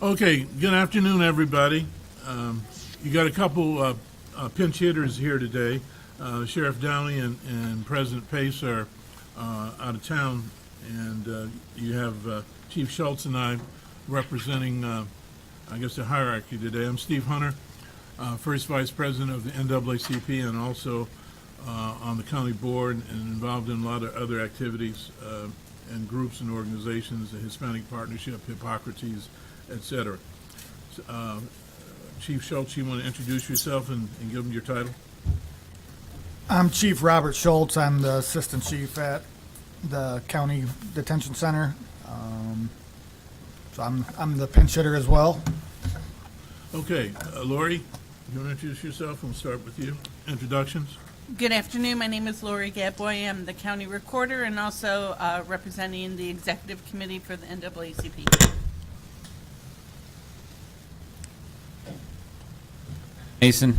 Okay, good afternoon, everybody. You got a couple pinch hitters here today. Sheriff Downey and President Pace are out of town, and you have Chief Schultz and I representing, I guess, the hierarchy today. I'm Steve Hunter, First Vice President of the NAACP, and also on the county board and involved in a lot of other activities and groups and organizations, the Hispanic Partnership, Hippocrates, etc. Chief Schultz, you want to introduce yourself and give them your title? I'm Chief Robert Schultz. I'm the Assistant Chief at the County Detention Center. So I'm the pinch hitter as well. Okay, Lori, you want to introduce yourself? We'll start with you. Introductions. Good afternoon. My name is Lori Gadboy. I'm the county recorder and also representing the executive committee for the NAACP. Mason,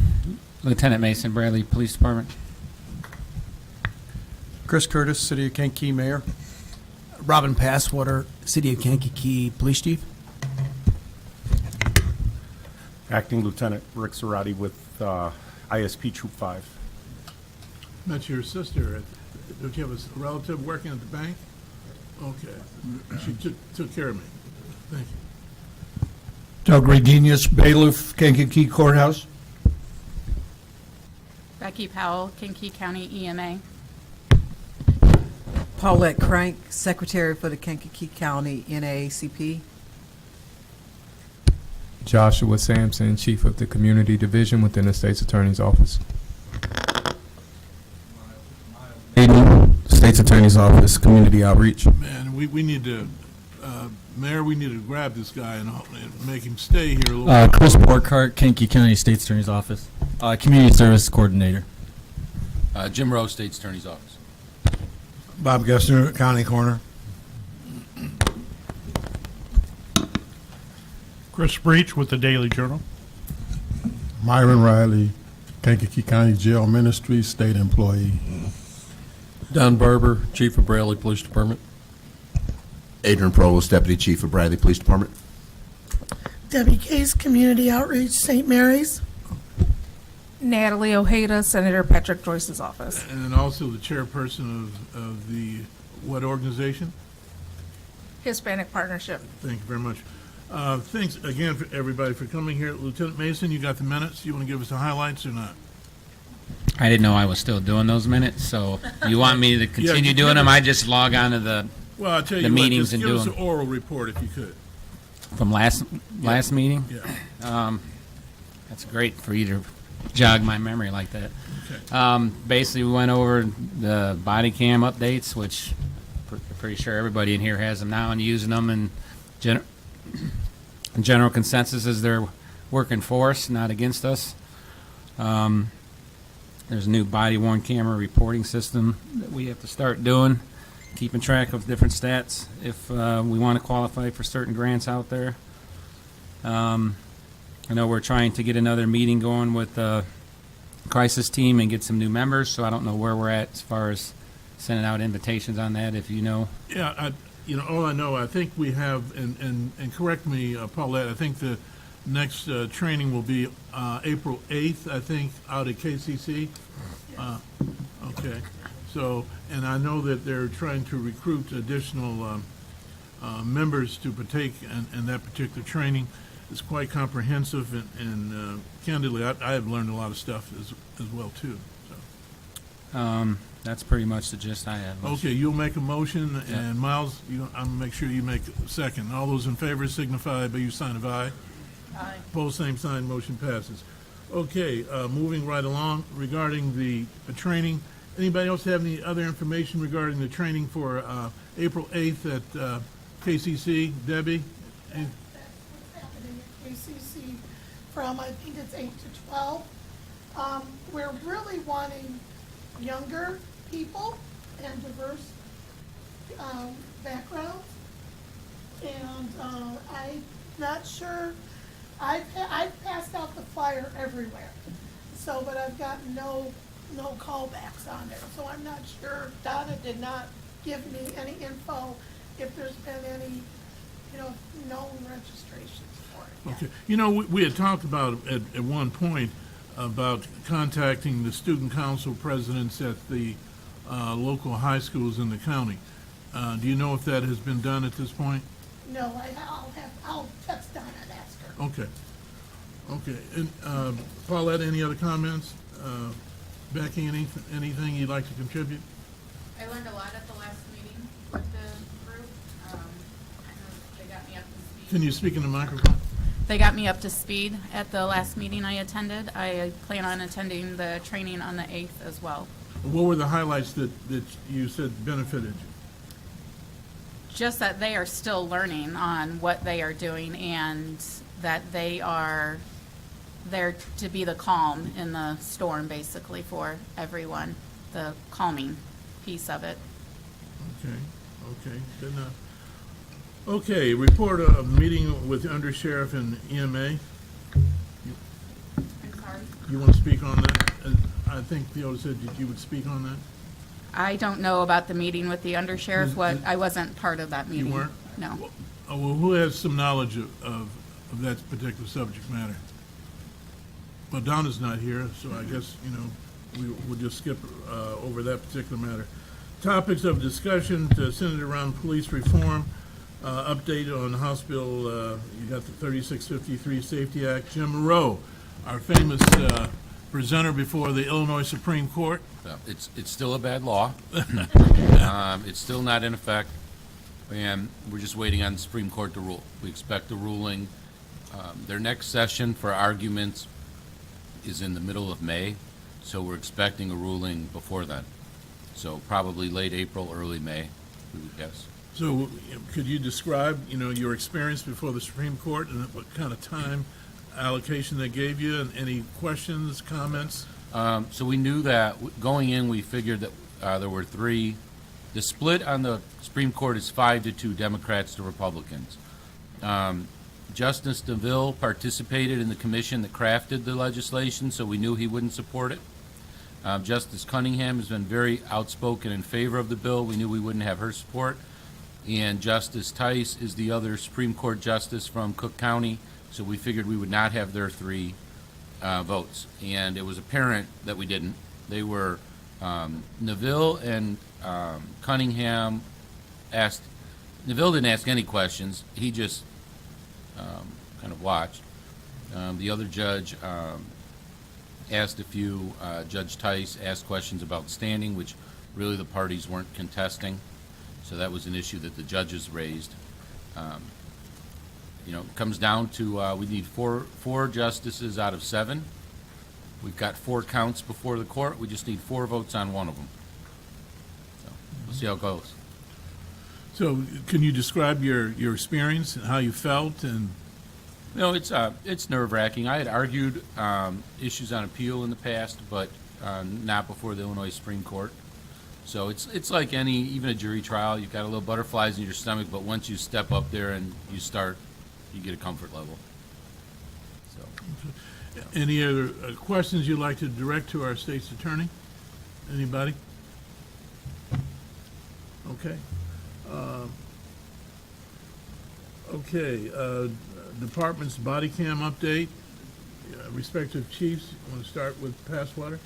Lieutenant Mason, Bradley Police Department. Chris Curtis, City of Kankakee Mayor. Robin Passwater, City of Kankakee Police Chief. Acting Lieutenant Rick Zarate with ISP Troop 5. Met your sister. Don't you have a relative working at the bank? Okay. She took care of me. Thank you. Doug Regenius, Bailiff, Kankakee Courthouse. Becky Powell, Kankakee County EMA. Paulette Crank, Secretary for the Kankakee County NAACP. Joshua Sampson, Chief of the Community Division within the State's Attorney's Office. State's Attorney's Office, Community Outreach. Man, we need to, Mayor, we need to grab this guy and make him stay here a little while. Chris Borkhart, Kankakee County State's Attorney's Office. Community Service Coordinator. Jim Rose, State's Attorney's Office. Bob Gessner, County Coroner. Chris Breach with the Daily Journal. Myron Riley, Kankakee County Jail Ministry, State Employee. Don Barber, Chief of Bradley Police Department. Adrian Provost, Deputy Chief of Bradley Police Department. Debbie Case, Community Outreach, St. Mary's. Natalie Ojeda, Senator Patrick Joyce's office. And also the chairperson of the what organization? Hispanic Partnership. Thank you very much. Thanks again for everybody for coming here. Lieutenant Mason, you got the minutes. You want to give us the highlights or not? I didn't know I was still doing those minutes, so you want me to continue doing them? I just log on to the well, I'll tell you meetings what, and give do us them. an oral report if you could. From last meeting? Yeah. That's great for you to jog my memory like that. Okay. Basically, we went over the body cam updates, which I'm pretty sure everybody in here has them now and using them, and general consensus is they're working for us, not against us. There's a new body-worn camera reporting system that we have to start doing, keeping track of different stats if we want to qualify for certain grants out there. I know we're trying to get another meeting going with the crisis team and get some new members, so I don't know where we're at as far as sending out invitations on that, if you know. Yeah, all I know, I think we have, and correct me, Paulette, I think the next training will be April 8th, I think, out at KCC. Okay. So, and I know that they're trying to recruit additional members to partake in that particular training. It's quite comprehensive, and candidly, I have learned a lot of stuff as well, too. So. That's pretty much the gist I have. Okay, you'll make a motion, and Miles, I'm going to make sure you make a second. All those in favor signify by your sign of aye. Aye. Opposed, same sign, motion passes. Okay, moving right along, regarding the training, anybody else have any other information regarding the training for April 8th at KCC? Debbie? That's what's happening at KCC from, I think it's 8 to 12. We're really wanting younger people and diverse backgrounds. And I'm not sure, I've passed out the flyer everywhere. So, but I've got no callbacks on there. So I'm not sure, Donna did not give me any info if there's been any known registrations for it yet. Okay. You know, we had talked about at one point about contacting the student council presidents at the local high schools in the county. Do you know if that has been done at this point? No, I'll text Donna and ask her. Okay. Okay. And Paulette, any other comments? Becky, anything you'd like to contribute? I learned a lot at the last meeting with the group. I know they got me up to speed. Can you speak in the microphone? They got me up to speed at the last meeting I attended. I plan on attending the training on the 8th as well. What were the highlights that you said benefited you? Just that they are still learning on what they are doing and that they are there to be the calm in the storm, basically, for everyone, the calming piece of it. Okay, good enough. Okay, report of meeting with undersheriff and EMA. I'm sorry? You want to speak on that? I think Theo said that you would speak on that. I don't know about the meeting with the undersheriff. I wasn't part of that meeting. You weren't? No. Well, who has some knowledge of that particular subject matter? Well, Donna's not here, so I guess, we'll just skip over that particular matter. Topics of discussion centered around police reform, update on House Bill, you got the 3653 Safety Act. Jim Rowe, our famous presenter before the Illinois Supreme Court. It's still a bad law. It's still not in effect, and we're just waiting on the Supreme Court to rule. We expect a ruling. Their next session for arguments is in the middle of May, so we're expecting a ruling before then. So probably late April, early May, we would guess. So could you describe, your experience before the Supreme Court and what kind of time allocation they gave you, and any questions, comments? So we knew that going in, we figured that there were three. The split on the Supreme Court is 5-2, Democrats to Republicans. Justice DeVille participated in the commission that crafted the legislation, so we knew he wouldn't support it. Justice Cunningham has been very outspoken in favor of the bill. We knew we wouldn't have her support. And Justice Tice is the other Supreme Court justice from Cook County, so we figured we would not have their three votes. And it was apparent that we didn't. They were, Neville and Cunningham asked, Neville didn't ask any questions. He just kind of watched. The other judge asked a few. Judge Tice asked questions about standing, which really the parties weren't contesting. So that was an issue that the judges raised. It comes down to we need four justices out of 7. We've got 4 counts before the court. We just need 4 votes on one of them. So we'll see how it goes. So can you describe your experience and how you felt? And it's nerve-wracking. I had argued issues on appeal in the past, but not before the Illinois Supreme Court. So it's like even a jury trial. You've got a little butterflies in your stomach, but once you step up there and you get a comfort level. So, any other questions you'd like to direct to our state's attorney? Anybody? Okay. Department's body cam update. Respective chiefs, want to start with Passwater?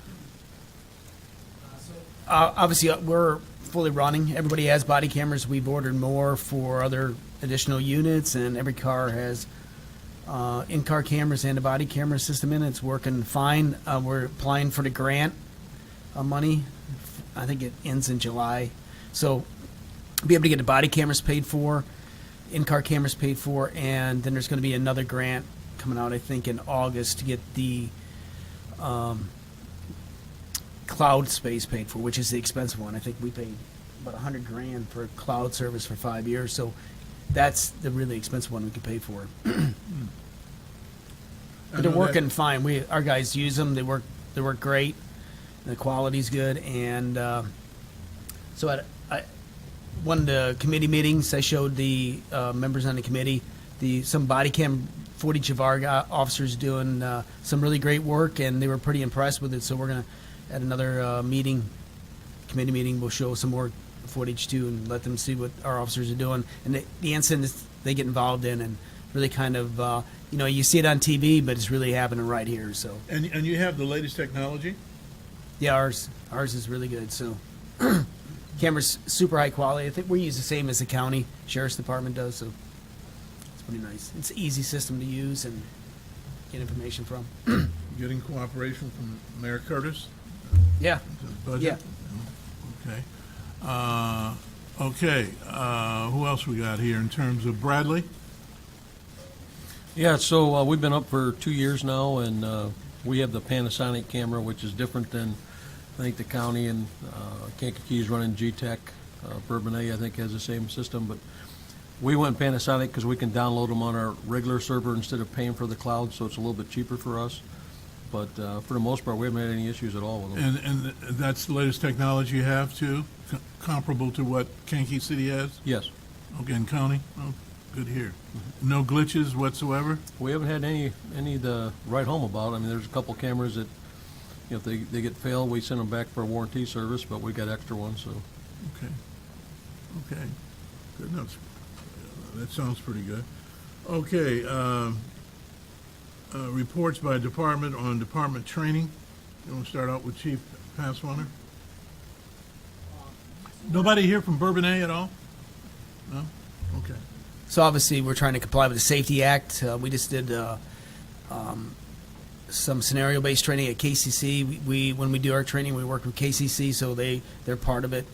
Obviously, we're fully running. Everybody has body cameras. We've ordered more for other additional units, and every car has in-car cameras and a body camera system in it. It's working fine. We're applying for the grant money. I think it ends in July. So be able to get the body cameras paid for, in-car cameras paid for, and then there's going to be another grant coming out, I think, in August to get the cloud space paid for, which is the expensive one. I think we paid about $100,000 for cloud service for 5 years, so that's the really expensive one we could pay for. But they're working fine. Our guys use them. They work great. The quality's good, and so at one of the committee meetings, I showed the members on the committee some body cam footage of our officers doing some really great work, and they were pretty impressed with it. So we're gonna at another committee meeting, we'll show some more footage too and let them see what our officers are doing and the incidents they get involved in and really kind of, you see it on TV, but it's really happening right here. So And you have the latest technology? yeah, ours is really good. So camera's super high quality. I think we use the same as the county sheriff's department does. So it's pretty nice. It's an easy system to use and get information from. Getting cooperation from Mayor Curtis? Yeah. Budget? Okay. Who else we got here in terms of Bradley? Yeah, so we've been up for 2 years now, and we have the Panasonic camera, which is different than, I think, the county, and Kankakee is running G-Tech. Bourbonnais, I think, has the same system, but we went Panasonic because we can download them on our regular server instead of paying for the cloud, so it's a little bit cheaper for us. But for the most part, we haven't had any issues at all with them. And that's the latest technology you have, too? Comparable to what Kankakee City has? Yes. Okay, and county? Oh, good here. No glitches whatsoever? We haven't had any to write home about. I mean, there's a couple cameras that, if they get failed, we send them back for a warranty service, but we got extra ones, so. Okay. Good enough. That sounds pretty good. Okay, reports by department on department training. You want to start out with Chief Passwater? Nobody here from Bourbonnais at all? No? Okay. So obviously, we're trying to comply with the Safety Act. We just did some scenario-based training at KCC. When we do our training, we work with KCC, so they're part of it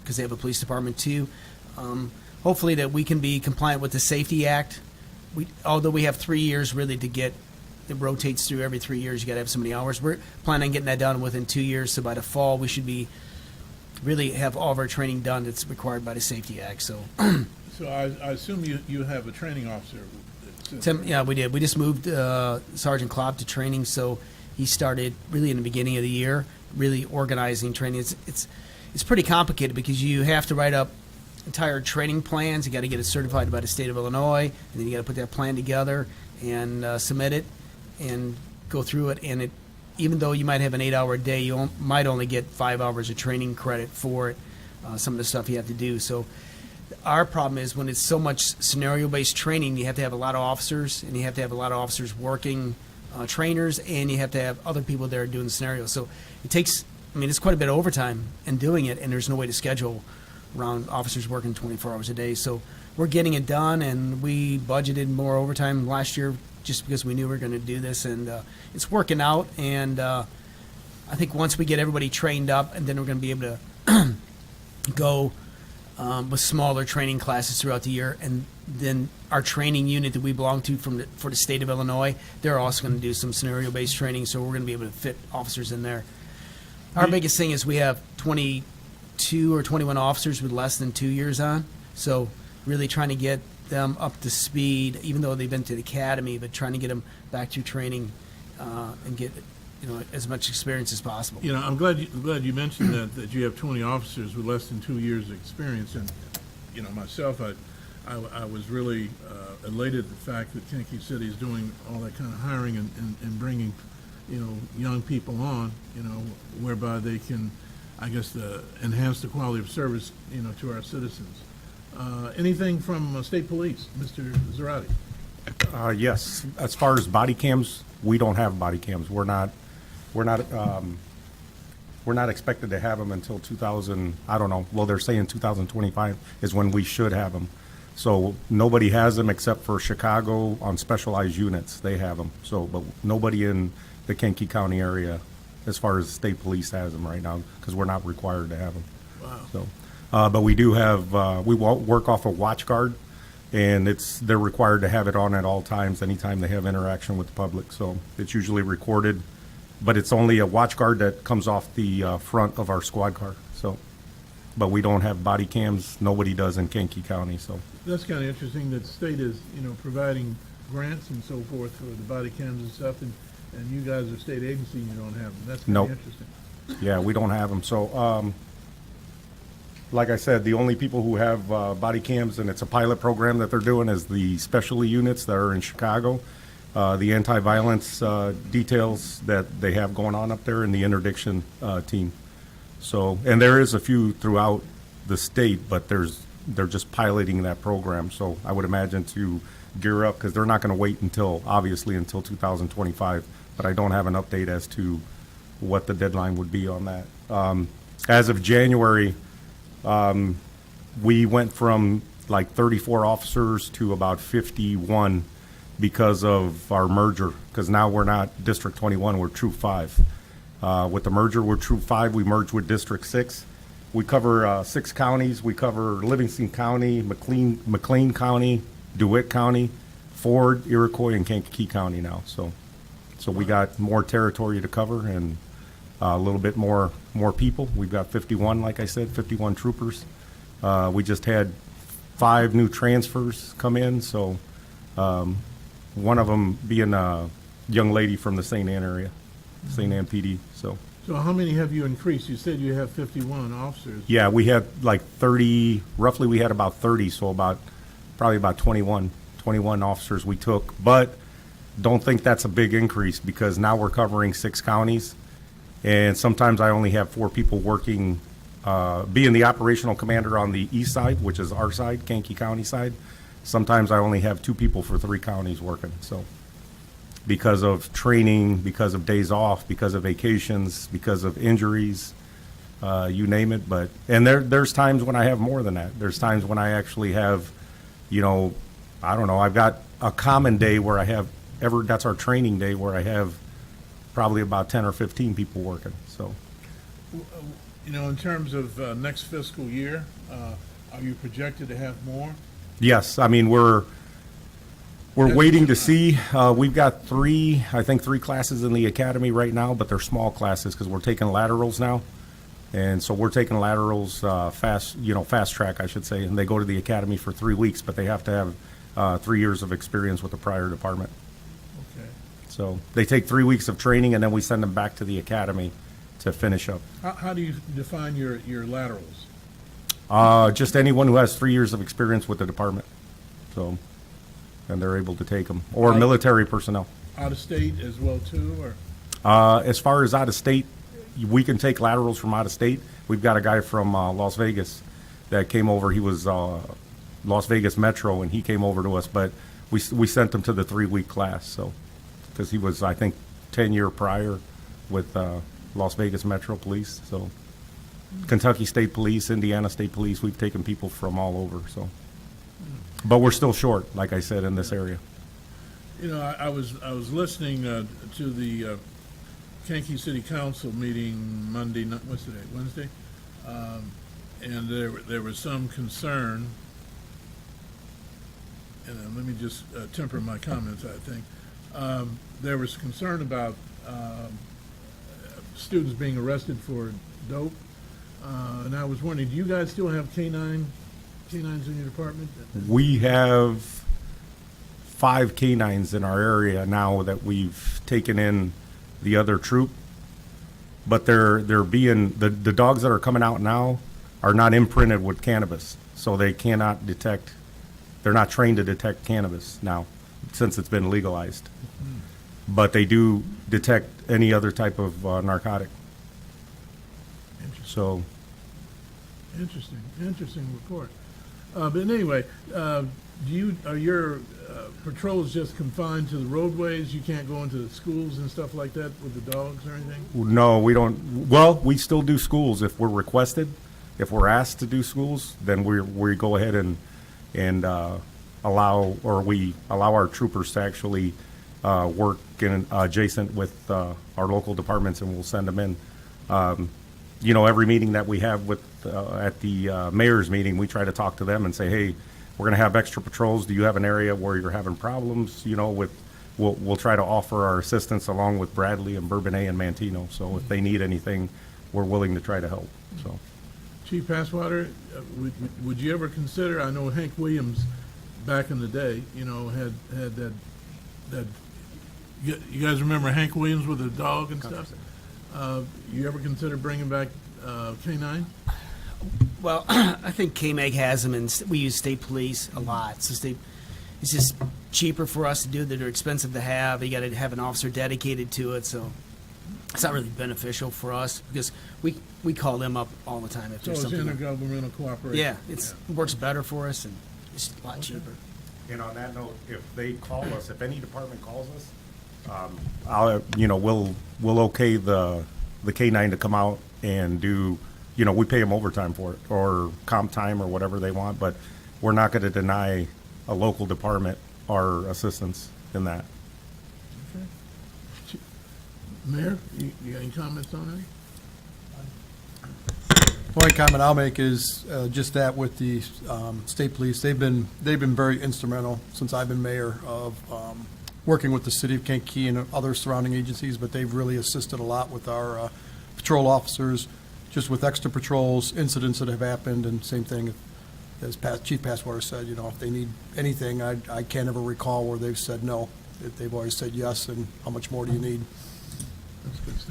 because they have a police department too. Hopefully, that we can be compliant with the Safety Act. Although we have 3 years really to get, it rotates through every 3 years. You got to have so many hours. We're planning on getting that done within 2 years. So by the fall, we should be really have all of our training done that's required by the Safety Act. So. So I assume you have a training officer. Yeah, we did. We just moved Sergeant Klopp to training, so he started really in the beginning of the year, really organizing training. It's pretty complicated because you have to write up entire training plans. You got to get it certified by the state of Illinois, and then you got to put that plan together and submit it and go through it. And even though you might have an 8-hour day, you might only get 5 hours of training credit for it. Some of the stuff you have to do. So. Our problem is when it's so much scenario-based training, you have to have a lot of officers, and you have to have a lot of officers working trainers, and you have to have other people there doing the scenarios. So it takes, it's quite a bit of overtime in doing it, and there's no way to schedule around officers working 24 hours a day. So we're getting it done, and we budgeted more overtime last year just because we knew we were going to do this, and it's working out. And I think once we get everybody trained up, and then we're going to be able to go with smaller training classes throughout the year, and then our training unit that we belong to for the state of Illinois, they're also going to do some scenario-based training, so we're going to be able to fit officers in there. Our biggest thing is we have 22 or 21 officers with less than 2 years on, so really trying to get them up to speed, even though they've been to the academy, but trying to get them back through training and get as much experience as possible. I'm glad you mentioned that you have 20 officers with less than 2 years of experience. And, myself, I was really elated at the fact that Kankakee City is doing all that kind of hiring and bringing, young people on, whereby they can, I guess, enhance the quality of service, to our citizens. Anything from state police, Mr. Zarate? Yes. As far as body cams, we don't have body cams. We're not expected to have them until 2000. I don't know. Well, they're saying 2025 is when we should have them. So nobody has them except for Chicago on specialized units. They have them. So, but nobody in the Kankakee County area, as far as state police, has them right now because we're not required to have them. Wow. So, but we do have. We work off a watch guard, and they're required to have it on at all times, anytime they have interaction with the public. So it's usually recorded. But it's only a watch guard that comes off the front of our squad car. So, but we don't have body cams. Nobody does in Kankakee County. So That's kind of interesting that the state is, providing grants and so forth for the body cams and stuff, and you guys are a state agency and you don't have them. That's kind of interesting. Yeah, we don't have them. So, like I said, the only people who have body cams, and it's a pilot program that they're doing, is the specialty units that are in Chicago. The anti-violence details that they have going on up there, and the interdiction team. So, and there is a few throughout the state, but they're just piloting that program. So I would imagine to gear up, because they're not going to wait obviously until 2025, but I don't have an update as to what the deadline would be on that. As of January, we went from like 34 officers to about 51 because of our merger, because now we're not District 21, we're Troop 5. With the merger, we're Troop 5, we merged with District 6. We cover 6 counties. We cover Livingston County, McLean County, DeWitt County, Ford, Iroquois, and Kankakee County now. So we got more territory to cover and a little bit more people. We've got 51, like I said, 51 troopers. We just had 5 new transfers come in, so one of them being a young lady from the St. Anne area, St. Anne PD. So how many have you increased? You said you have 51 officers. yeah, we had like 30, roughly we had about 30, so probably about 21 officers we took. But don't think that's a big increase, because now we're covering 6 counties, and sometimes I only have 4 people working, being the operational commander on the east side, which is our side, Kankakee County side. Sometimes I only have 2 people for 3 counties working. So because of training, because of days off, because of vacations, because of injuries, you name it. And there's times when I have more than that. There's times when I actually have, I don't know, I've got a common day where I have that's our training day, where I have probably about 10 or 15 people working. So, in terms of next fiscal year, are you projected to have more? yes, I mean, we're waiting to see. We've got 3 classes in the academy right now, but they're small classes because we're taking laterals now. And so we're taking laterals fast track, I should say, and they go to the academy for 3 weeks, but they have to have 3 years of experience with the prior department. Okay. So they take 3 weeks of training, and then we send them back to the academy to finish up. How do you define your laterals? Just anyone who has 3 years of experience with the department. So, and they're able to take them, or military personnel. Out of state as well too, or? As far as out of state, we can take laterals from out of state. We've got a guy from Las Vegas that came over. He was Las Vegas Metro, and he came over to us, but we sent him to the 3-week class. So, because he was, I think, 10-year prior with Las Vegas Metro Police. So, Kentucky State Police, Indiana State Police, we've taken people from all over. So, but we're still short, like I said, in this area. I was listening to the Kankakee City Council meeting Monday. What's today? Wednesday, and there was some concern. And let me just temper my comments. I think there was concern about students being arrested for dope, and I was wondering, do you guys still have canines in your department? We have 5 canines in our area now that we've taken in the other troop, but they're being the dogs that are coming out now are not imprinted with cannabis, so they cannot detect. They're not trained to detect cannabis now, since it's been legalized. But they do detect any other type of narcotic. So, interesting report. But anyway, are your patrols just confined to the roadways? You can't go into the schools and stuff like that with the dogs or anything? no, we don't. Well, we still do schools if we're requested. If we're asked to do schools, then we go ahead and allow our troopers to actually work adjacent with our local departments, and we'll send them in. Every meeting that we have at the mayor's meeting, we try to talk to them and say, hey, we're going to have extra patrols. Do you have an area where you're having problems? We'll try to offer our assistance along with Bradley and Bourbonnais and Mantino. So if they need anything, we're willing to try to help. So, Chief Passwater, would you ever consider? I know Hank Williams, back in the day, had that. You guys remember Hank Williams with a dog and stuff? You ever consider bringing back canine? Well, I think KMAG has them, and we use state police a lot. So it's just cheaper for us to do. They're expensive to have. You got to have an officer dedicated to it. So it's not really beneficial for us because we call them up all the time if So there's it's something. intergovernmental cooperation. Yeah, it works better for us and it's a lot cheaper. And on that note, if they call us, if any department calls us, we'll okay the K-9 to come out and do, we pay them overtime for it, or comp time, or whatever they want, but we're not going to deny a local department our assistance in that. Mayor, you got any comments on One comment I'll make is just that with the state police, they've been very instrumental since I've been mayor of working with the city of Kankakee and other surrounding agencies, but they've really assisted a lot with our patrol officers, just with extra patrols, incidents that have happened, and same thing as Chief Passwater said, if they need anything, I can't ever recall where they've said no. They've always said yes, and how much more do you need?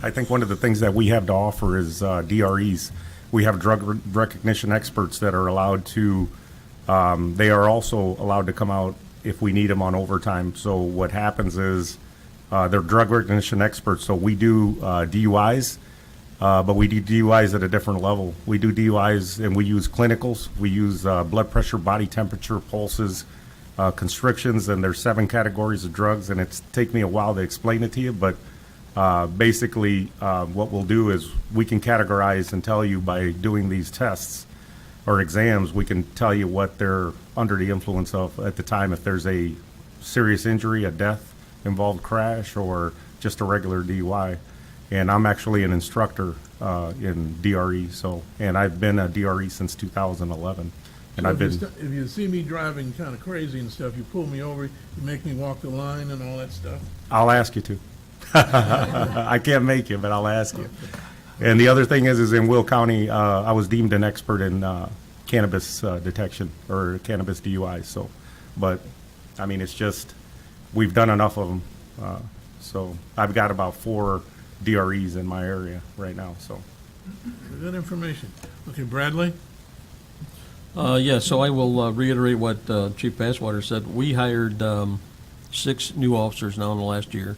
I think one of the things that we have to offer is DREs. We have drug recognition experts that are allowed to, they are also allowed to come out if we need them on overtime. So what happens is, they're drug recognition experts, so we do DUIs, but we do DUIs at a different level. We do DUIs and we use clinicals. We use blood pressure, body temperature, pulses, constrictions, and there's 7 categories of drugs, and it's take me a while to explain it to you, but basically, what we'll do is we can categorize and tell you by doing these tests or exams, we can tell you what they're under the influence of at the time, if there's a serious injury, a death involved crash, or just a regular DUI. And I'm actually an instructor in DRE, and I've been a DRE since 2011. And I've been. If you see me driving kind of crazy and stuff, you pull me over, you make me walk the line and all that stuff? I'll ask you to. I can't make you, but I'll ask you. And the other thing is in Will County, I was deemed an expert in cannabis detection or cannabis DUI. So, but I mean, it's just we've done enough of them. So I've got about 4 DREs in my area right now. So good information. Okay, Bradley. Yeah, so I will reiterate what Chief Passwater said. We hired 6 new officers now in the last year.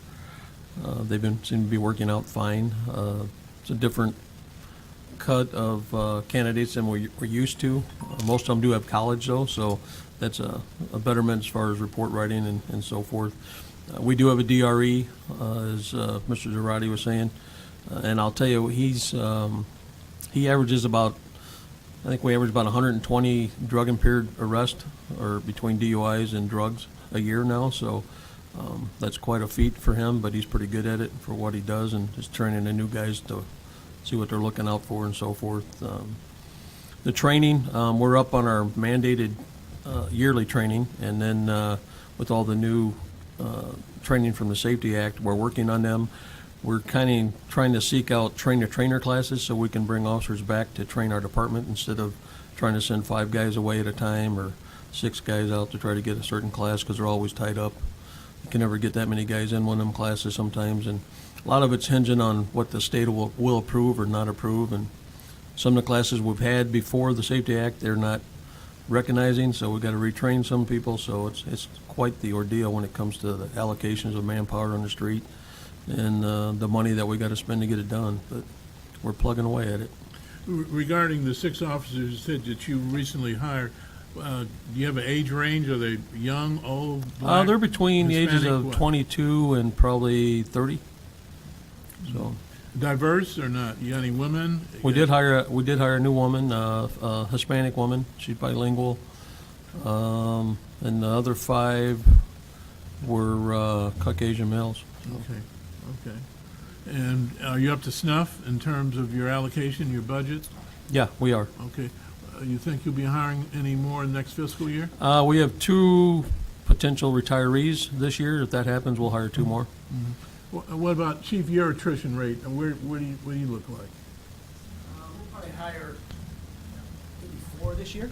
They've seem to be working out fine. It's a different cut of candidates than we're used to. Most of them do have college, though, so that's a betterment as far as report writing and so forth. We do have a DRE, as Mr. Zarate was saying, and I'll tell you, he averages about, I think we average about 120 drug-impaired arrests, or between DUIs and drugs, a year now, so that's quite a feat for him, but he's pretty good at it for what he does, and just training the new guys to see what they're looking out for and so forth. The training, we're up on our mandated yearly training, and then with all the new training from the Safety Act, we're working on them. We're kind of trying to seek out trainer classes so we can bring officers back to train our department instead of trying to send 5 guys away at a time or 6 guys out to try to get a certain class because they're always tied up. You can never get that many guys in one of them classes sometimes, and a lot of it's hinging on what the state will approve or not approve, and some of the classes we've had before the Safety Act, they're not recognizing, so we've got to retrain some people, so it's quite the ordeal when it comes to the allocations of manpower on the street and the money that we got to spend to get it done, but we're plugging away at it. Regarding the 6 officers you said that you recently hired, do you have an age range? Are they young, old, black, they're between the ages Hispanic, of what? 22 and probably 30. So diverse or not? You got any women? we did hire a new woman, a Hispanic woman. She's bilingual, and the other 5 were Caucasian males. Okay. And are you up to snuff in terms of your allocation, your budget? Yeah, we are. Okay. You think you'll be hiring any more in the next fiscal year? We have 2 potential retirees this year. If that happens, we'll hire 2 more. What about, Chief, your attrition rate? And where do you look like? We'll probably hire maybe 4 this year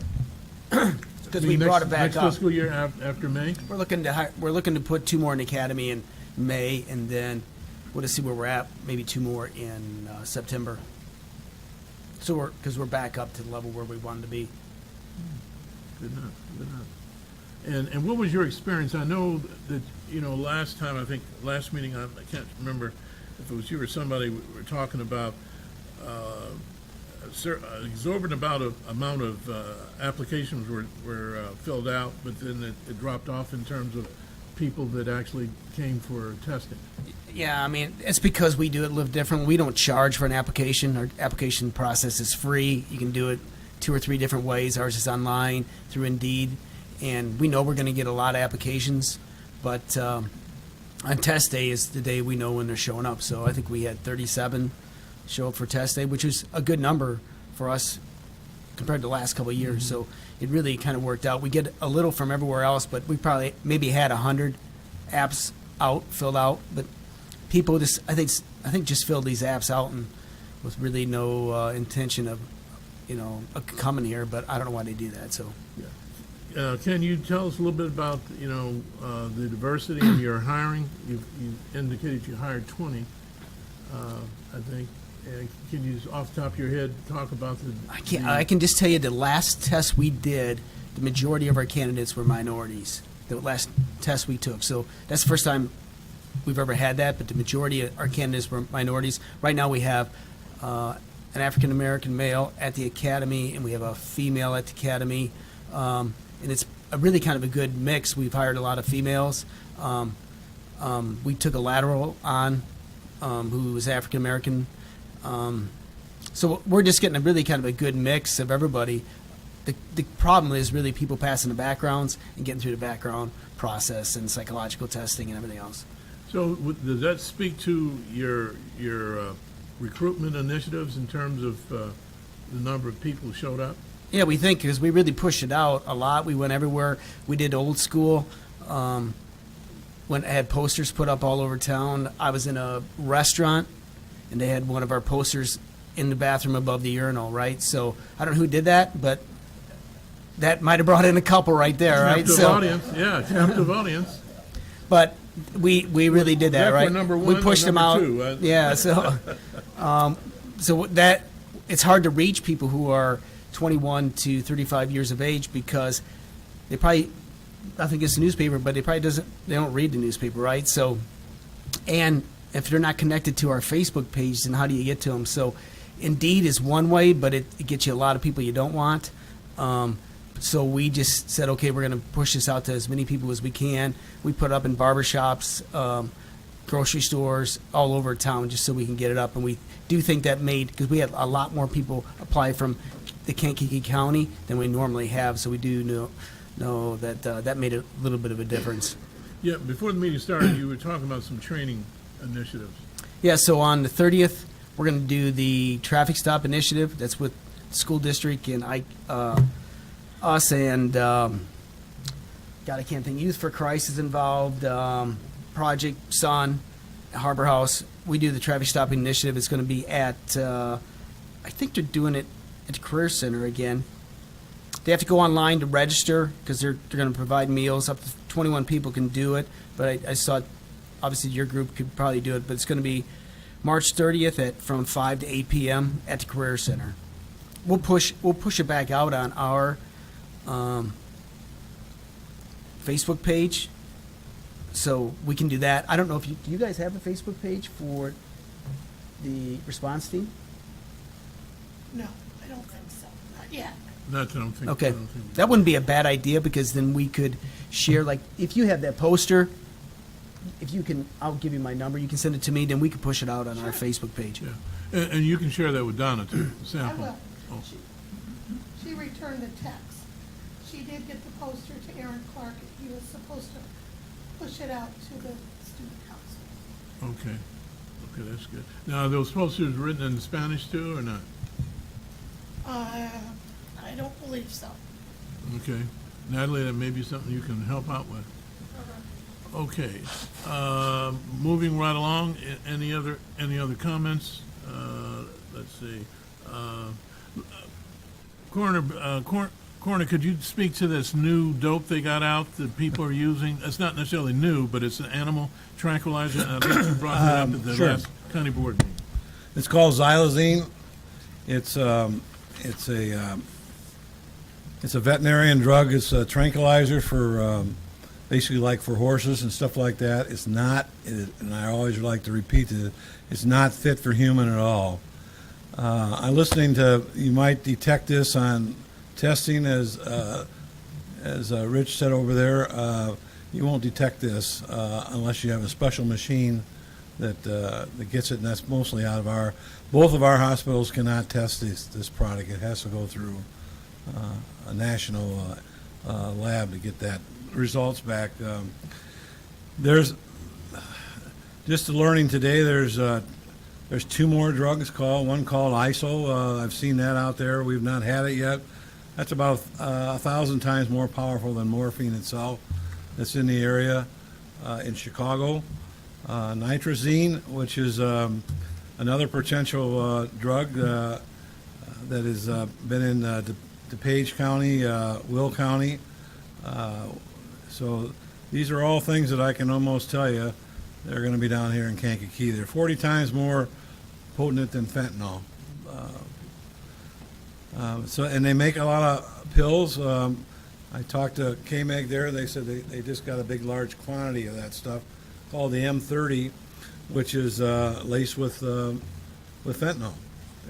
because we brought it back next up. Next fiscal year after May? We're looking to put 2 more in the academy in May, and then we'll just see where we're at. Maybe 2 more in September. So because we're back up to the level where we wanted to be. Good enough. And what was your experience? I know that, last time, I think, last meeting, I can't remember, if it was you or somebody, we're talking about exorbitant amount of applications were filled out, but then it dropped off in terms of people that actually came for testing. Yeah, I mean, it's because we do it a little different. We don't charge for an application. Our application process is free. You can do it 2 or 3 different ways. Ours is online, through Indeed, and we know we're going to get a lot of applications, but on test day is the day we know when they're showing up. So I think we had 37 show up for test day, which is a good number for us compared to the last couple of years. So it really kind of worked out. We get a little from everywhere else, but we probably maybe had 100 apps filled out, but people just I think just filled these apps out and with really no intention of coming here. But I don't know why they do that. So Can you tell us a little bit about the diversity in your hiring? You indicated you hired 20, I think. And can you, off the top of your head, talk about the? I can just tell you the last test we did, the majority of our candidates were minorities. The last test we took, so that's the first time we've ever had that. But the majority of our candidates were minorities. Right now we have an African American male at the academy, and we have a female at the academy, and it's a really kind of a good mix. We've hired a lot of females. We took a lateral on who was African American. So we're just getting a really kind of a good mix of everybody. The problem is really people passing the backgrounds and getting through the background process and psychological testing and everything else. So does that speak to your recruitment initiatives in terms of the number of people who showed up? Yeah, we think because we really pushed it out a lot. We went everywhere. We did old school. When I had posters put up all over town. I was in a restaurant, and they had one of our posters in the bathroom above the urinal, right? So I don't know who did that, but that might have brought in a couple right there, right? Captive audience, yeah, captive audience. But we really did that, right? Number one, we pushed them out. Two. Yeah, so so that it's hard to reach people who are 21 to 35 years of age because they probably nothing against the newspaper, but they don't read the newspaper, right? So and if they're not connected to our Facebook page, then how do you get to them? So Indeed is one way, but it gets you a lot of people you don't want. So we just said, okay, we're going to push this out to as many people as we can. We put it up in barbershops, grocery stores, all over town, just so we can get it up. And we do think that because we had a lot more people apply from the Kankakee County than we normally have. So we do know that that made a little bit of a difference. Yeah, before the meeting started, you were talking about some training initiatives. Yeah, so on the 30th, we're going to do the traffic stop initiative. That's with the school district and us and God, I can't think. Youth for Christ is involved. Project Sun, Harbor House. We do the traffic stopping initiative. It's going to be at I think they're doing it at the Career Center again. They have to go online to register because they're going to provide meals. Up to 21 people can do it, but I saw obviously your group could probably do it. But it's going to be March 30th from 5 to 8 p.m. at the Career Center. We'll push it back out on our Facebook page, so we can do that. I don't know if do you guys have a Facebook page for the response team? No, I don't think so. Not yet. Not, I don't think. Okay, I don't think. that wouldn't be a bad idea because then we could share. Like, if you have that poster, if you can, I'll give you my number. You can send it to me. Then we can push it out on our Facebook page. Yeah, and you can share that with Donna too. I Sample. will. Oh. She returned the text. She did get the poster to Aaron Clark. He was supposed to push it out to the student council. Okay, that's good. Now, are those posters written in Spanish too, or not? I don't believe so. Okay, Natalie, that may be something you can help out with. Okay, moving right along. Any other comments? Let's see. Coroner, could you speak to this new dope they got out that people are using? It's not necessarily new, but it's an animal tranquilizer. And I think you brought that up at the Sure. last county board meeting. It's called xylazine. It's a veterinarian drug. It's a tranquilizer for basically like for horses and stuff like that. It's not, and I always like to repeat it, it's not fit for human at all. I'm listening to, you might detect this on testing as Rich said over there. You won't detect this unless you have a special machine that gets it, and that's mostly out of both of our hospitals cannot test this product. It has to go through a national lab to get that results back. There's just learning today. There's 2 more drugs one called ISO. I've seen that out there. We've not had it yet. That's about 1,000 times more powerful than morphine itself. That's in the area in Chicago. Nitrazine, which is another potential drug that has been in DuPage County, Will County. So these are all things that I can almost tell you they're going to be down here in Kankakee. They're 40 times more potent than fentanyl. And they make a lot of pills. I talked to KMEG there. They said they just got a big, large quantity of that stuff called the M30, which is laced with fentanyl.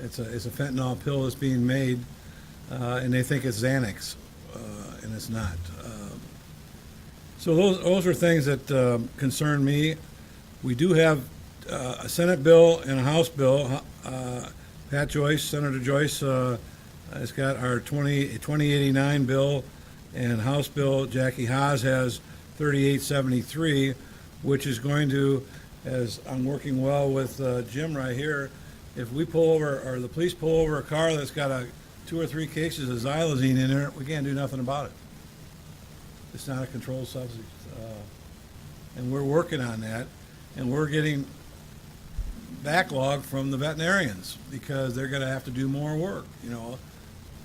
It's a fentanyl pill that's being made, and they think it's Xanax, and it's not. So those are things that concern me. We do have a Senate bill and a House bill. Pat Joyce, Senator Joyce, has got our 2089 bill, and House bill Jackie Haas has 3873, which is going to, as I'm working well with Jim right here, if we pull over, or the police pull over a car that's got 2 or 3 cases of xylazine in there, we can't do nothing about it. It's not a controlled substance. And we're working on that, and we're getting backlog from the veterinarians because they're going to have to do more work,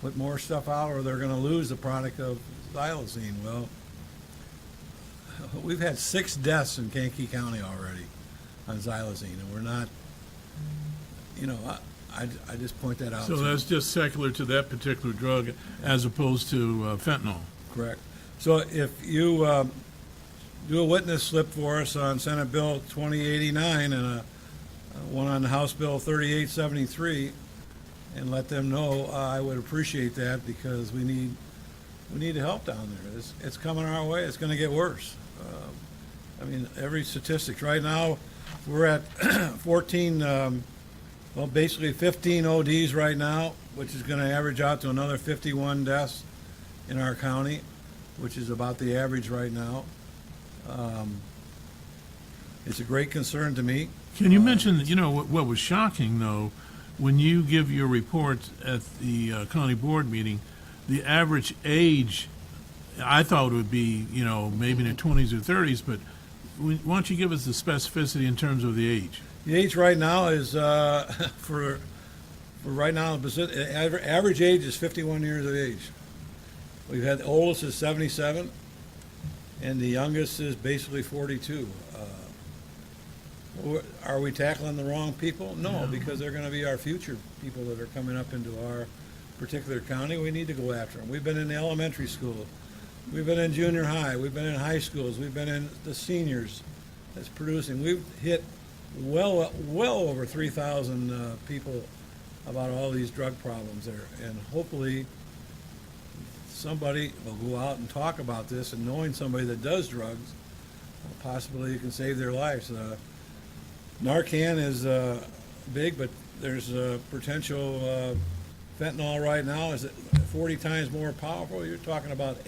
put more stuff out, or they're going to lose the product of xylazine. Well, we've had 6 deaths in Kankakee County already on xylazine, and we're not, I just point that out. So that's just secular to that particular drug as opposed to fentanyl. Correct. So if you do a witness slip for us on Senate Bill 2089 and one on House Bill 3873, and let them know, I would appreciate that, because we need help down there. It's coming our way. It's going to get worse. Every statistics right now, we're at 14. Basically 15 ODs right now, which is going to average out to another 51 deaths in our county, which is about the average right now. It's a great concern to me. Can you mention, what was shocking, though, when you give your report at the county board meeting, the average age, I thought it would be, maybe in the 20s or 30s, but why don't you give us the specificity in terms of the age? The age right now is, for right now, the average age is 51 years of age. We've had the oldest is 77, and the youngest is basically 42. Are we tackling the wrong people? No, because they're going to be our future people that are coming up into our particular county. We need to go after them. We've been in elementary school. We've been in junior high. We've been in high schools. We've been in the seniors that's producing. We've hit well over 3,000 people about all these drug problems there. And hopefully somebody will go out and talk about this, and knowing somebody that does drugs, possibly you can save their lives. Narcan is big, but there's a potential fentanyl right now is 40 times more powerful. You're talking about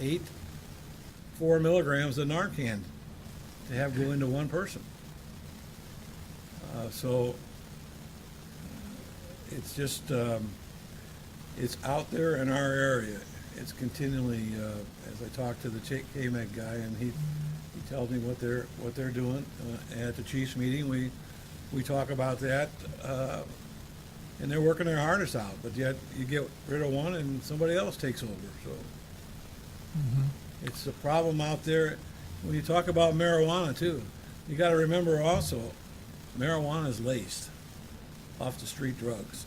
4 milligrams of Narcan to have go into one person. So it's just, it's out there in our area. It's continually, as I talk to the KMEG guy, and he tells me what they're doing. At the chiefs meeting, we talk about that, and they're working their hardest out, but yet you get rid of one and somebody else takes over. So It's a problem out there. When you talk about marijuana too, you got to remember also, marijuana is laced off the street drugs.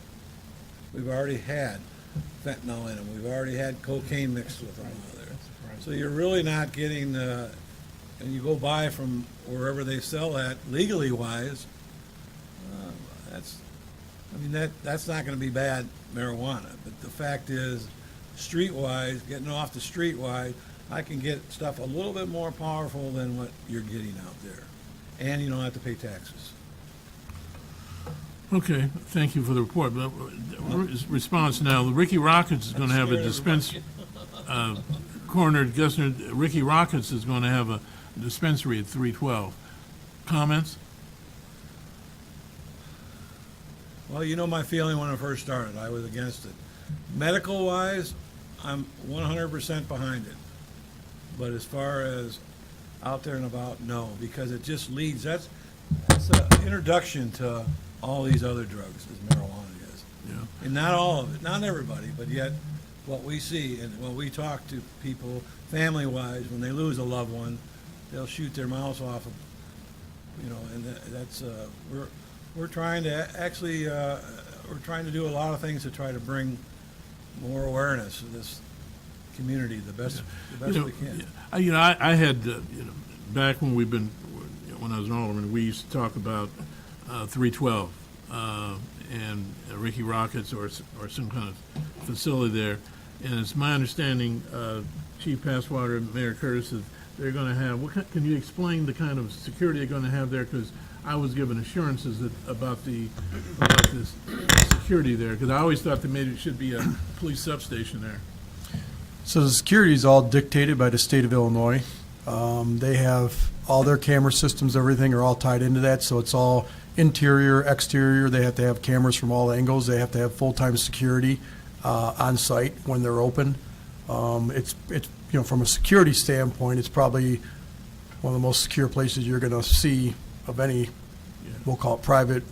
We've already had fentanyl in them. We've already had cocaine mixed with them out there. So you're really not getting and you go buy from wherever they sell that legally wise, that's not going to be bad marijuana. But the fact is, streetwise, getting off the streetwise, I can get stuff a little bit more powerful than what you're getting out there, and you don't have to pay taxes. Okay, thank you for the report. But response now, the Ricky Rockets is going to have a Coroner Gessner, Ricky Rockets is going to have a dispensary at 312. Comments? Well, you know my feeling when I first started. I was against it. Medical-wise, I'm 100% behind it. But as far as out there and about, no, because it just leads, that's an introduction to all these other drugs, as marijuana is. Yeah. And not all of it, not everybody, but yet what we see and when we talk to people, family-wise, when they lose a loved one, they'll shoot their mouths off of, and that's, we're trying to actually, we're trying to do a lot of things to try to bring more awareness to this community the best we can. I had, back when when I was an alderman, we used to talk about 312 and Ricky Rockets or some kind of facility there. And it's my understanding, Chief Passwater and Mayor Curtis, that they're going to have, can you explain the kind of security they're going to have there? Because I was given assurances about this security there, because I always thought that maybe it should be a police substation there. So the security is all dictated by the state of Illinois. They have all their camera systems, everything are all tied into that, so it's all interior, exterior. They have to have cameras from all angles. They have to have full-time security on site when they're open. It's from a security standpoint, it's probably one of the most secure places you're going to see of any, we'll call it private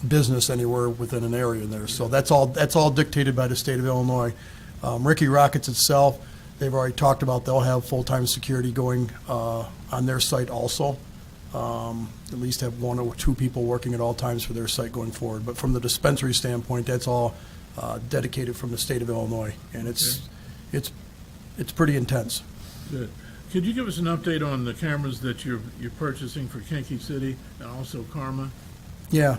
business anywhere within an area there. So that's all dictated by the state of Illinois. Ricky Rockets itself, they've already talked about they'll have full-time security going on their site also. At least have one or two people working at all times for their site going forward. But from the dispensary standpoint, that's all dedicated from the state of Illinois, and it's pretty intense. Good. Could you give us an update on the cameras that you're purchasing for Kankakee City and also Karma? Yeah.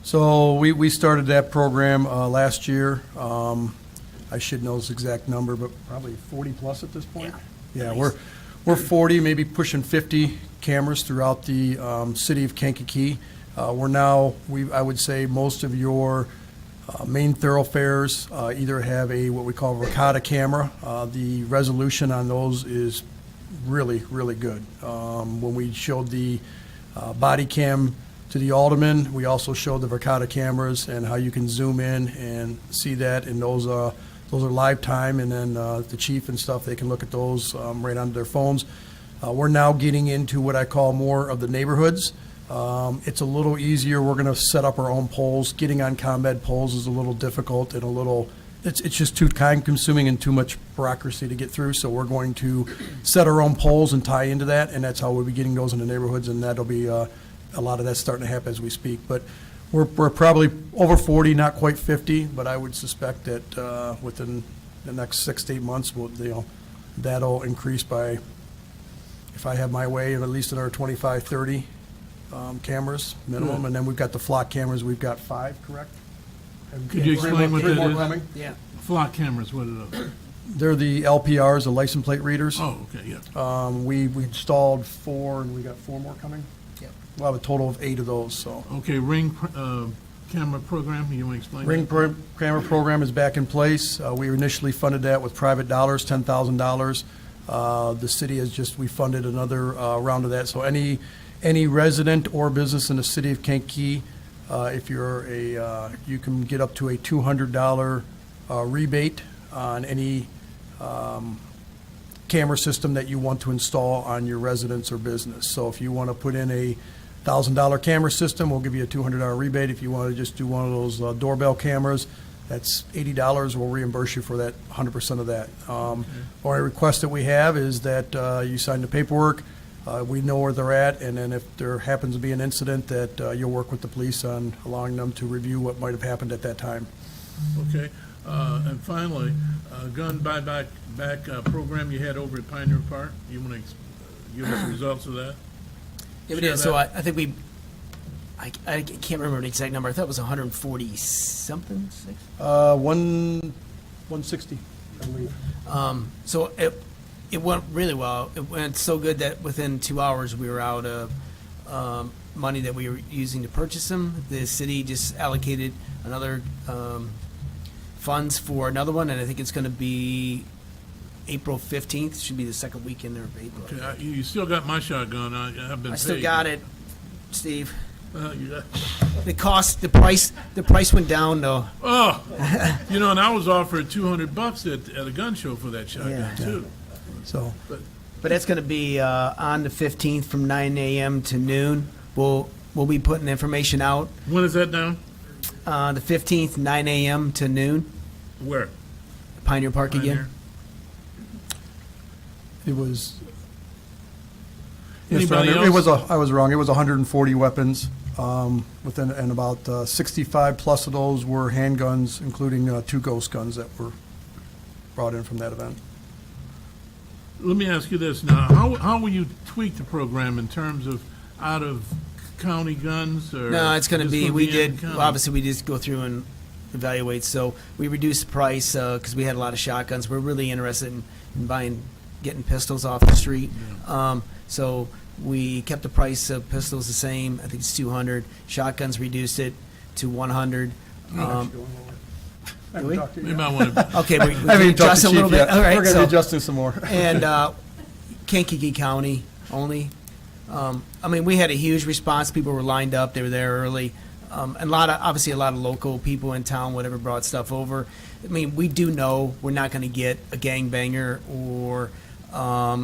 So we started that program last year. I should know this exact number, but probably 40 plus at this point. Yeah, we're 40, maybe pushing 50 cameras throughout the city of Kankakee. We're now, I would say most of your main thoroughfares either have what we call a Ricotta camera. The resolution on those is really, really good. When we showed the body cam to the alderman, we also showed the Ricotta cameras and how you can zoom in and see that, and those are live time, and then the chief and stuff, they can look at those right onto their phones. We're now getting into what I call more of the neighborhoods. It's a little easier. We're going to set up our own poles. Getting on ComEd poles is a little difficult and it's just too time-consuming and too much bureaucracy to get through, so we're going to set our own poles and tie into that, and that's how we'll be getting those in the neighborhoods, and that'll be a lot of that's starting to happen as we speak. But we're probably over 40, not quite 50, but I would suspect that within the next 6 to 8 months, that'll increase by, if I have my way, at least another 25, 30 cameras minimum. Good. And then we've got the flock cameras. We've got 5, correct? Could you explain what that is? Coming? Yeah. Flock cameras, what are those? They're the LPRs, the license plate readers. Oh, okay, yeah. We installed 4, and we got 4 more coming. Yep. We'll have a total of 8 of those, so. Okay, Ring camera program, you want to explain Ring that? camera program is back in place. We initially funded that with private dollars, $10,000. The city we funded another round of that. So any resident or business in the city of Kankakee, if you're you can get up to a $200 rebate on any camera system that you want to install on your residence or business. So if you want to put in a $1,000 camera system, we'll give you a $200 rebate. If you want to just do one of those doorbell cameras, that's $80. We'll reimburse you for that, 100% of that. Or a request that we have is that you sign the paperwork. We know where they're at, and then if there happens to be an incident, that you'll work with the police on allowing them to review what might have happened at that time. Okay, and finally, gun buyback program you had over at Pioneer Park. You want to give us the results of that? Yeah, we Share did. So that. I think I can't remember the exact number. I thought it was 140 something. 160, I believe. So it went really well. It went so good that within 2 hours we were out of money that we were using to purchase them. The city just allocated another funds for another one, and I think it's going to be April 15th. Should be the second weekend of April. Okay, you still got my shotgun. I've been I still paid. got it, Steve. You got- The price went down though. Oh, and I was offered $200 at a gun show for that shotgun Yeah. too. So, But that's going to be on the 15th from 9 a.m. to noon. We'll be putting information out. When is that now? The 15th, 9 a.m. to noon. Where? Pioneer Park Pioneer? again. it was. Yes, Anybody Ron, else? it was I was wrong. It was 140 weapons, and about 65 plus of those were handguns, including 2 ghost guns that were brought in from that event. Let me ask you this now. How will you tweak the program in terms of out-of-county guns? Or No, it's going to just be, gonna we in did, county? obviously, we just go through and evaluate. So we reduced the price because we had a lot of shotguns. We're really interested in getting pistols off the street. So we kept the price of pistols the same. I think it's 200. Shotguns reduced it to 100. Do we? You might want to. Okay, we I haven't even talked adjust to a little Chief bit. yet. All right, We're going to so- be adjusting some more. And Kankakee County only. I mean, we had a huge response. People were lined up. They were there early. And obviously a lot of local people in town, whatever, brought stuff over. I mean, we do know we're not going to get a gangbanger or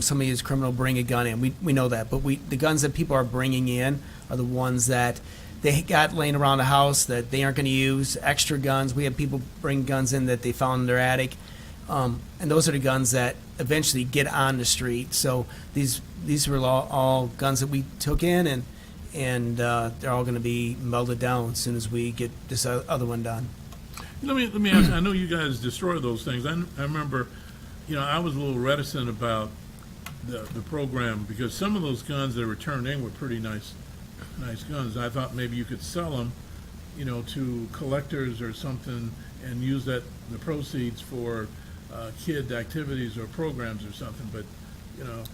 somebody who's criminal bring a gun in. We know that. But the guns that people are bringing in are the ones that they got laying around the house that they aren't going to use. Extra guns. We have people bring guns in that they found in their attic. And those are the guns that eventually get on the street. So these were all guns that we took in, and they're all going to be melted down as soon as we get this other one done. Let me ask. I know you guys destroy those things. I remember, I was a little reticent about the program because some of those guns that were turned in were pretty nice guns. I thought maybe you could sell them, to collectors or something, and use the proceeds for kid activities or programs or something. But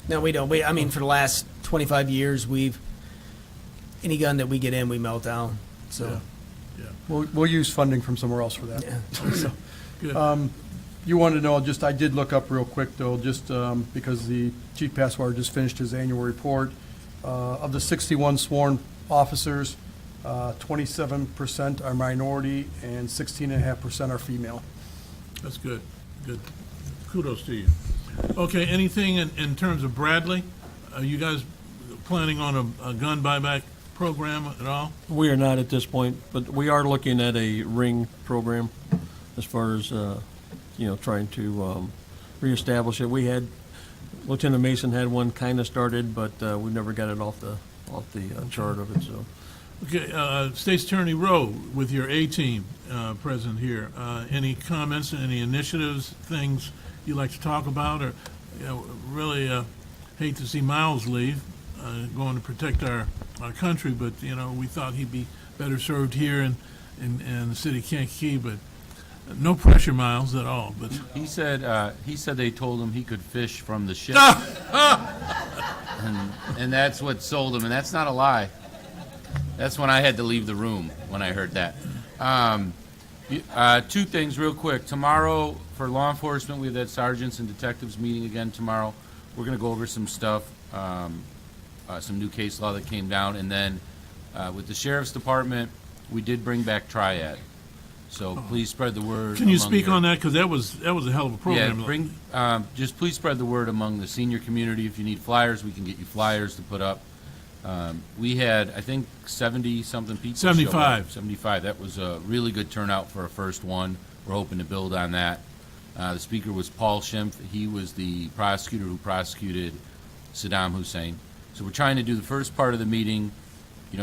No, we don't. I mean, for the last 25 years, any gun that we get in, we melt down. So. Yeah. We'll use funding from somewhere else for that. Yeah. Good. You wanted to know, I did look up real quick, though, because the Chief Passwater just finished his annual report. Of the 61 sworn officers, 27% are minority and 16.5% are female. That's good. Good. Kudos to you. Okay, anything in terms of Bradley? Are you guys planning on a gun buyback program at all? We are not at this point, but we are looking at a ring program as far as, trying to reestablish it. Lieutenant Mason had one kind of started, but we never got it off the chart of it, so. Okay, State's Attorney Rowe, with your A-team present here, any comments, any initiatives, things you'd like to talk about, or really hate to see Miles leave, going to protect our country, but we thought he'd be better served here in the city of Kankakee, but no pressure, Miles, at all. But He said they told him he could fish from the ship, and that's what sold him, and that's not a lie. That's when I had to leave the room when I heard that. Two things real quick. Tomorrow, for law enforcement, we have that sergeants and detectives meeting again tomorrow. We're going to go over some stuff, some new case law that came down, and then with the sheriff's department, we did bring back Triad. So please spread the word. can you among speak your- on that? Because that was a hell of a program. Yeah, just please spread the word among the senior community. If you need flyers, we can get you flyers to put up. We had, I think, 70-something people. 75. Show up. 75. That was a really good turnout for a first one. We're hoping to build on that. The speaker was Paul Schimpf. He was the prosecutor who prosecuted Saddam Hussein. So we're trying to do the first part of the meeting,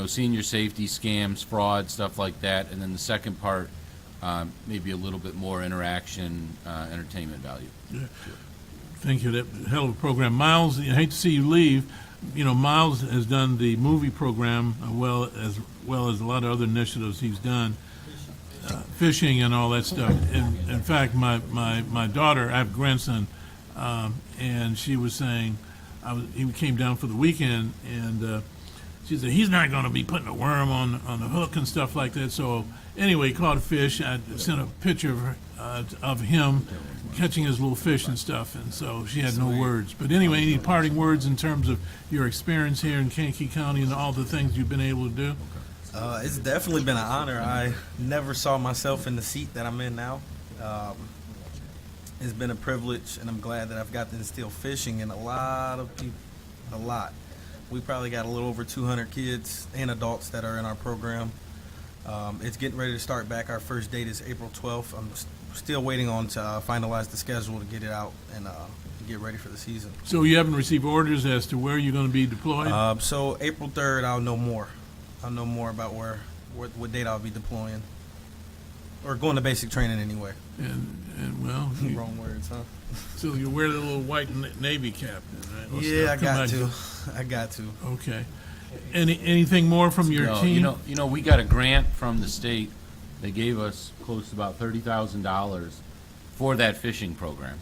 senior safety, scams, fraud, stuff like that. And then the second part, maybe a little bit more interaction, entertainment value. Yeah. Thank you. That hell of a program. Miles, I hate to see you leave. You know, Miles has done the movie program well as a lot of other initiatives he's done, fishing and all that stuff. In fact, my daughter, I have a grandson, and she was saying, he came down for the weekend, and she said, he's not going to be putting a worm on the hook and stuff like that. So anyway, he caught a fish. I sent a picture of him catching his little fish and stuff, and so she had no words. But anyway, any parting words in terms of your experience here in Kankakee County and all the things you've been able to do? It's definitely been an honor. I never saw myself in the seat that I'm in now. It's been a privilege, and I'm glad that I've got to instill fishing in a lot of people, a lot. We probably got a little over 200 kids and adults that are in our program. It's getting ready to start back. Our first date is April 12th. I'm still waiting on to finalize the schedule to get it out and get ready for the season. So you haven't received orders as to where you're going to be deployed? So April 3rd, I'll know more. I'll know more about what date I'll be deploying. Or going to basic training anyway. And well, wrong words, huh? So you wear the little white Navy cap, then, right? Yeah, I got to. I got to. Okay. Anything more from your No, team? You know, we got a grant from the state. They gave us close to about $30,000 for that fishing program.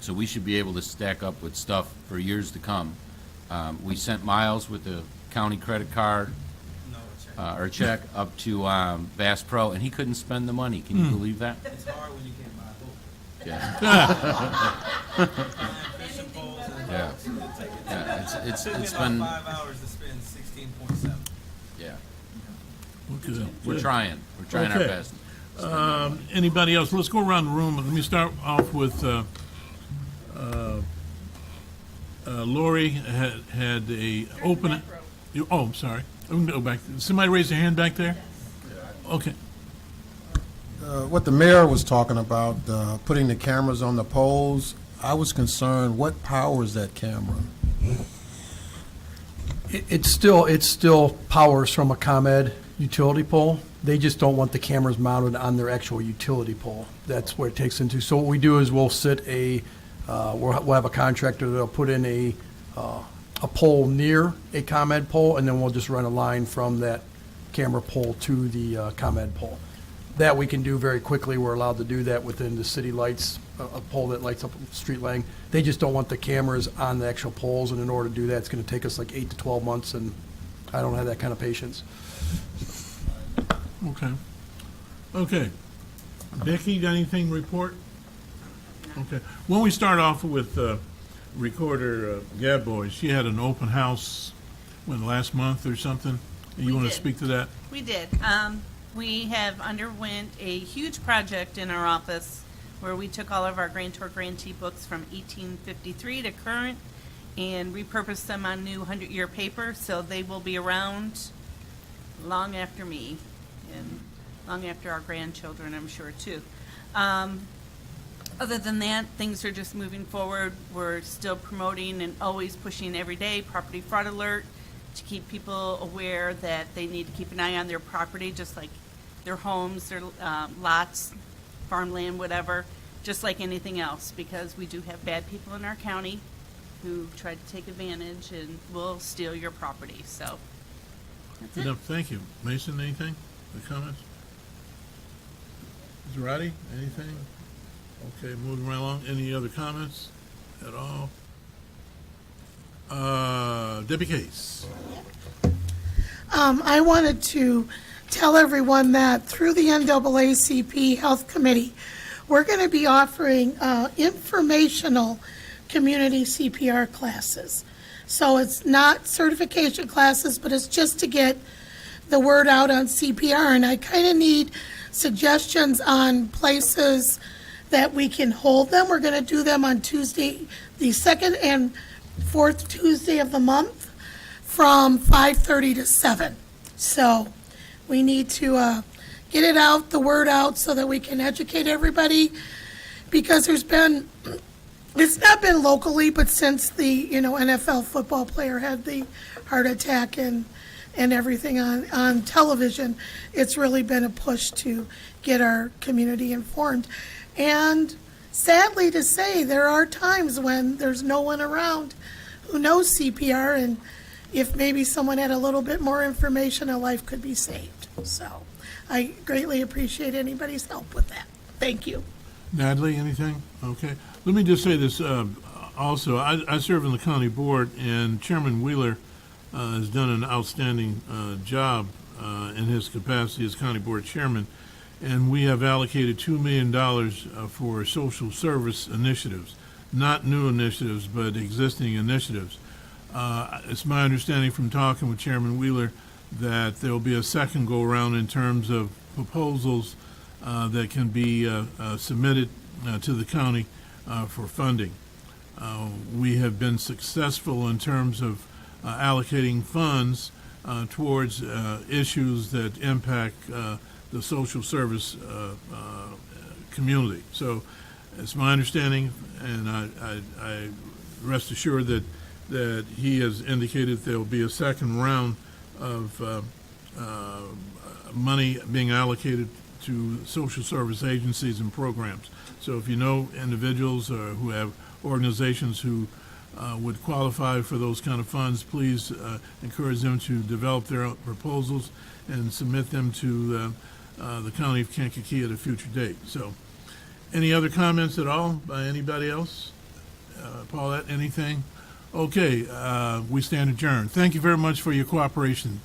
So we should be able to stack up with stuff for years to come. We sent Miles with the county credit card or check up to Bass Pro, and he couldn't spend the money. Can you believe that? It's hard when you can't buy a boat. Yeah. Yeah. Yeah, it's been 5 hours to spend 16.7. Yeah. Okay. We're trying our Okay. best. Anybody else? Let's go around the room. Let me start off with Lori had a open. Oh, I'm sorry. I'm gonna go back. Somebody raise their hand back there. Okay. What the mayor was talking about, putting the cameras on the poles, I was concerned, what powers that camera? It still powers from a ComEd utility pole. They just don't want the cameras mounted on their actual utility pole. That's where it takes into. So what we do is we'll have a contractor that'll put in a pole near a ComEd pole, and then we'll just run a line from that camera pole to the ComEd pole. That we can do very quickly. We're allowed to do that within the city lights, a pole that lights up street lighting. They just don't want the cameras on the actual poles, and in order to do that, it's going to take us like 8 to 12 months, and I don't have that kind of patience. Okay. Okay. Becky, you got anything to report? Okay. When we start off with Recorder Gadboy, she had an open house, last month or something? You want to speak to that? We did. We have underwent a huge project in our office where we took all of our grantor grantee books from 1853 to current and repurposed them on new 100-year paper, so they will be around long after me and long after our grandchildren, I'm sure, too. Other than that, things are just moving forward. We're still promoting and always pushing every day property fraud alert to keep people aware that they need to keep an eye on their property, just like their homes, their lots, farmland, whatever, just like anything else, because we do have bad people in our county who try to take advantage and will steal your property. So that's Good it. enough. Thank you. Mason, anything? The comments? Zarate, anything? Okay, moving right along. Any other comments at all? Debbie Case. I wanted to tell everyone that through the NAACP Health Committee, we're going to be offering informational community CPR classes. So it's not certification classes, but it's just to get the word out on CPR. And I kind of need suggestions on places that we can hold them. We're going to do them on Tuesday, the second and fourth Tuesday of the month from 5:30 to 7. So we need to get it out, the word out, so that we can educate everybody, because it's not been locally, but since the NFL football player had the heart attack and everything on television, it's really been a push to get our community informed. And sadly to say, there are times when there's no one around who knows CPR, and if maybe someone had a little bit more information, a life could be saved. So I greatly appreciate anybody's help with that. Thank you. Natalie, anything? Okay. Let me just say this also. I serve on the county board, and Chairman Wheeler has done an outstanding job in his capacity as county board chairman. And we have allocated $2 million for social service initiatives, not new initiatives, but existing initiatives. It's my understanding from talking with Chairman Wheeler that there will be a second go-around in terms of proposals that can be submitted to the county for funding. We have been successful in terms of allocating funds towards issues that impact the social service community. So it's my understanding, and I rest assured that he has indicated there will be a second round of money being allocated to social service agencies and programs. So if you know individuals who have organizations who would qualify for those kind of funds, please encourage them to develop their own proposals and submit them to the County of Kankakee at a future date. So any other comments at all by anybody else? Paulette, anything? Okay, we stand adjourned. Thank you very much for your cooperation.